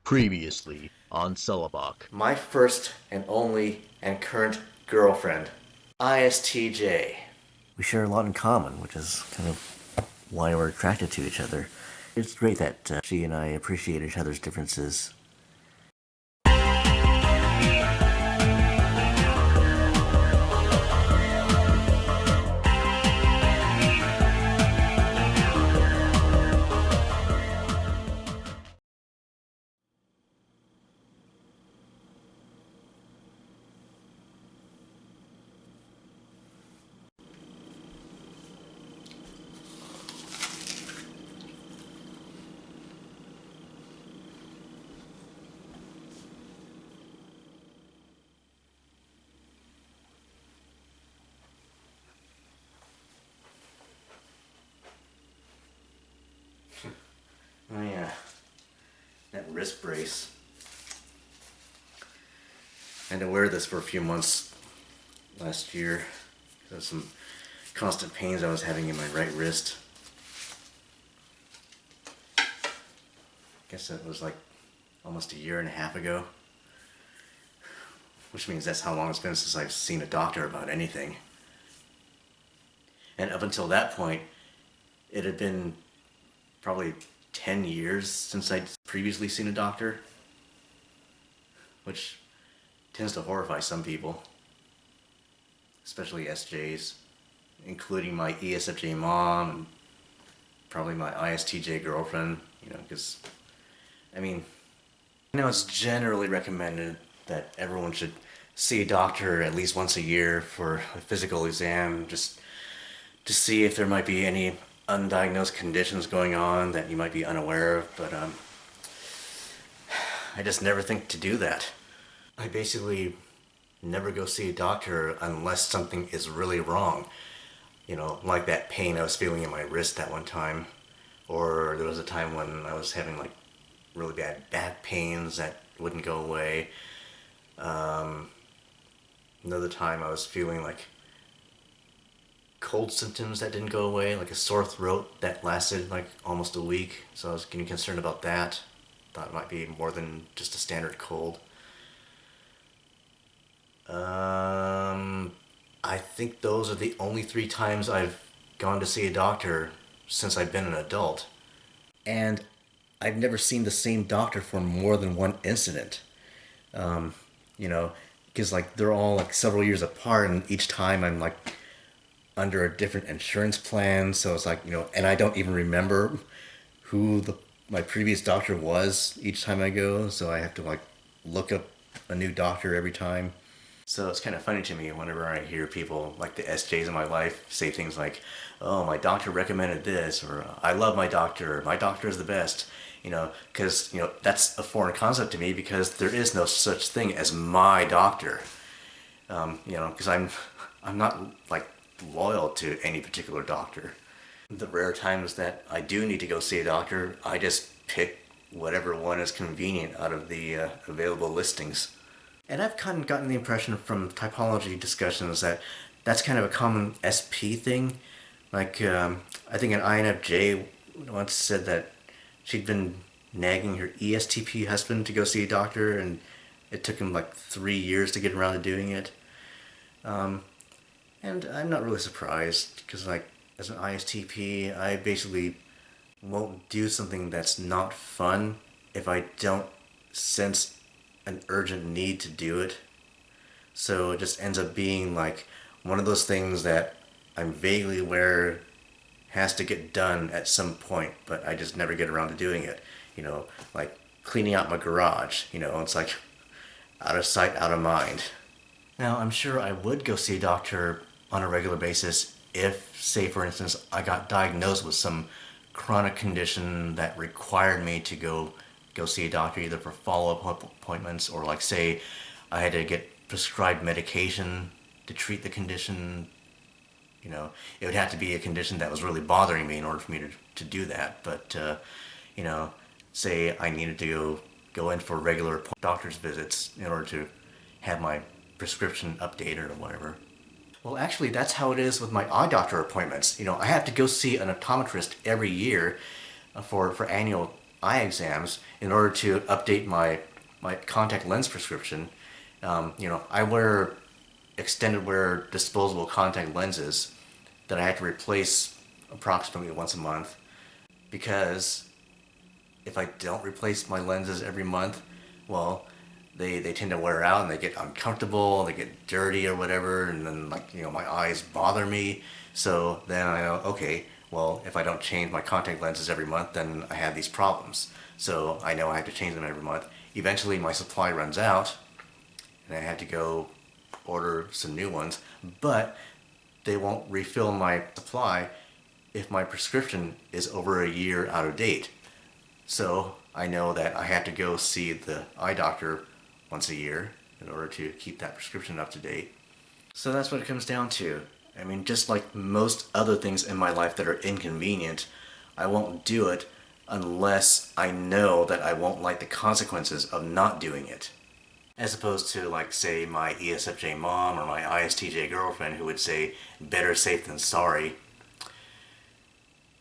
Previously on Celebach. My first and only and current girlfriend, ISTJ. We share a lot in common, which is kind of why we're attracted to each other. It's great that she and I appreciate each other's differences. Oh yeah, that wrist brace. I had to wear this for a few months last year because of some constant pains I was having in my right wrist. I guess that was like almost a year and a half ago, which means that's how long it's been since I've seen a doctor about anything. And up until that point, it had been probably 10 years since I'd previously seen a doctor, which tends to horrify some people, especially SJs, including my ESFJ mom and probably my ISTJ girlfriend, because, it's generally recommended that everyone should see a doctor at least once a year for a physical exam, just to see if there might be any undiagnosed conditions going on that you might be unaware of, but I just never think to do that. I basically never go see a doctor unless something is really wrong. Like that pain I was feeling in my wrist that one time, or there was a time when I was having like really bad back pains that wouldn't go away. Another time I was feeling like cold symptoms that didn't go away, like a sore throat that lasted like almost a week. So I was getting concerned about that. Thought it might be more than just a standard cold. I think those are the only 3 times I've gone to see a doctor since I've been an adult. And I've never seen the same doctor for more than one incident. Um, because like they're all like several years apart, and each time I'm like under a different insurance plan, so it's like, and I don't even remember who my previous doctor was each time I go, so I have to like look up a new doctor every time. So it's kind of funny to me whenever I hear people like the SJs in my life say things like, "Oh, my doctor recommended this," or "I love my doctor. My doctor is the best." Because that's a foreign concept to me because there is no such thing as my doctor. Because I'm not like loyal to any particular doctor. The rare times that I do need to go see a doctor, I just pick whatever one is convenient out of the available listings. And I've kind of gotten the impression from typology discussions that that's kind of a common SP thing. Like, I think an INFJ once said that she'd been nagging her ESTP husband to go see a doctor, and it took him like 3 years to get around to doing it. And I'm not really surprised, because like, as an ISTP, I basically won't do something that's not fun if I don't sense an urgent need to do it. So it just ends up being like one of those things that I'm vaguely aware has to get done at some point, but I just never get around to doing it. Like cleaning out my garage, it's like out of sight, out of mind. Now, I'm sure I would go see a doctor on a regular basis if, say, for instance, I got diagnosed with some chronic condition that required me to go see a doctor either for follow-up appointments, or like, say, I had to get prescribed medication to treat the condition. It would have to be a condition that was really bothering me in order for me to do that. But, say I needed to go in for regular doctor's visits in order to have my prescription updated or whatever. Well, actually, that's how it is with my eye doctor appointments. I have to go see an optometrist every year for annual eye exams in order to update my contact lens prescription. I wear extended wear disposable contact lenses that I have to replace approximately once a month because if I don't replace my lenses every month, well, they tend to wear out and they get uncomfortable, they get dirty or whatever, and then my eyes bother me. So then I know, okay, well, if I don't change my contact lenses every month, then I have these problems. So I know I have to change them every month. Eventually my supply runs out and I have to go order some new ones, but they won't refill my supply if my prescription is over a year out of date. So I know that I have to go see the eye doctor once a year in order to keep that prescription up to date. So that's what it comes down to. I mean, just like most other things in my life that are inconvenient, I won't do it unless I know that I won't like the consequences of not doing it. As opposed to, like, say, my ESFJ mom or my ISTJ girlfriend who would say, better safe than sorry.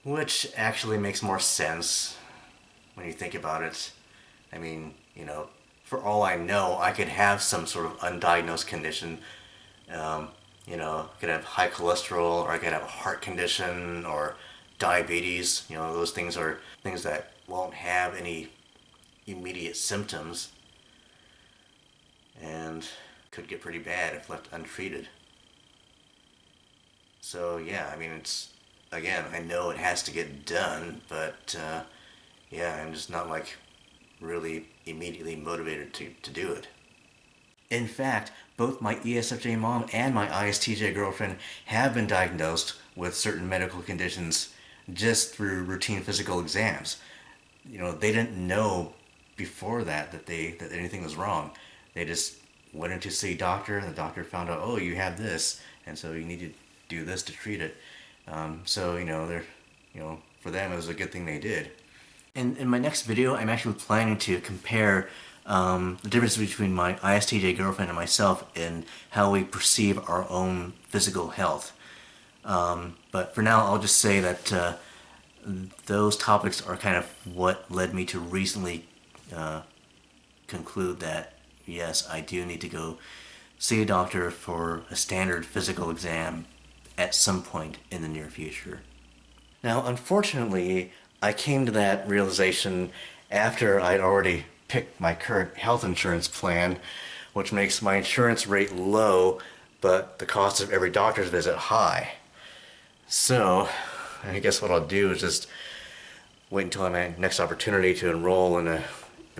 Which actually makes more sense when you think about it. I mean, for all I know, I could have some sort of undiagnosed condition. I could have high cholesterol, or I could have a heart condition, or diabetes. Those things are things that won't have any immediate symptoms and could get pretty bad if left untreated. So yeah, I mean, again, I know it has to get done, but yeah, I'm just not really immediately motivated to do it. In fact, both my ESFJ mom and my ISTJ girlfriend have been diagnosed with certain medical conditions just through routine physical exams. They didn't know before that anything was wrong. They just went in to see a doctor, and the doctor found out, oh, you have this, and so you need to do this to treat it. For them, it was a good thing they did. In my next video, I'm actually planning to compare the difference between my ISTJ girlfriend and myself in how we perceive our own physical health. But for now, I'll just say that those topics are kind of what led me to recently conclude that, yes, I do need to go see a doctor for a standard physical exam at some point in the near future. Now, unfortunately, I came to that realization after I'd already picked my current health insurance plan, which makes my insurance rate low, but the cost of every doctor's visit high. So, I guess what I'll do is just wait until I have my next opportunity to enroll in a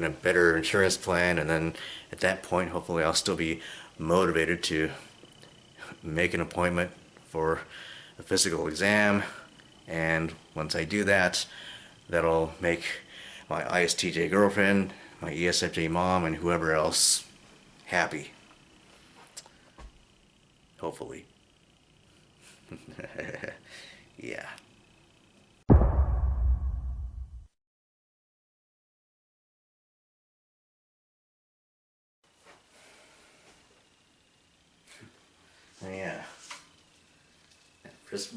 better insurance plan, and then at that point, hopefully I'll still be motivated to make an appointment for a physical exam. And once I do that, that'll make my ISTJ girlfriend, my ESFJ mom, and whoever else happy. Hopefully. Yeah. Yeah. That's